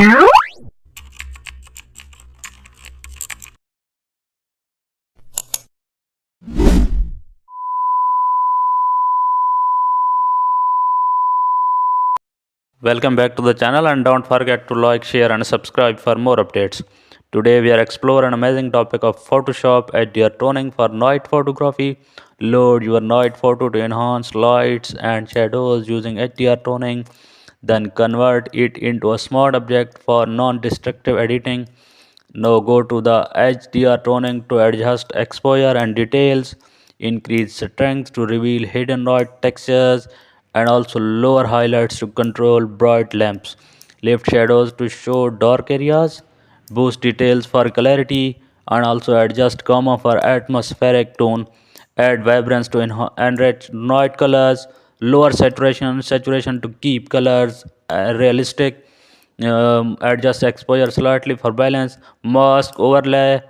Welcome back to the channel, and don't forget to like, share and subscribe for more updates. Today we are exploring an amazing topic of Photoshop HDR toning for night photography. Load your night photo to enhance lights and shadows using HDR toning, then convert it into a smart object for non-destructive editing. Now go to the HDR toning to adjust exposure and details, increase strength to reveal hidden light textures, and also lower highlights to control bright lamps. Lift shadows to show dark areas, boost details for clarity, and also adjust gamma for atmospheric tone. Add vibrance to enrich night colors, lower saturation to keep colors realistic. Adjust exposure slightly for balance, mask overlay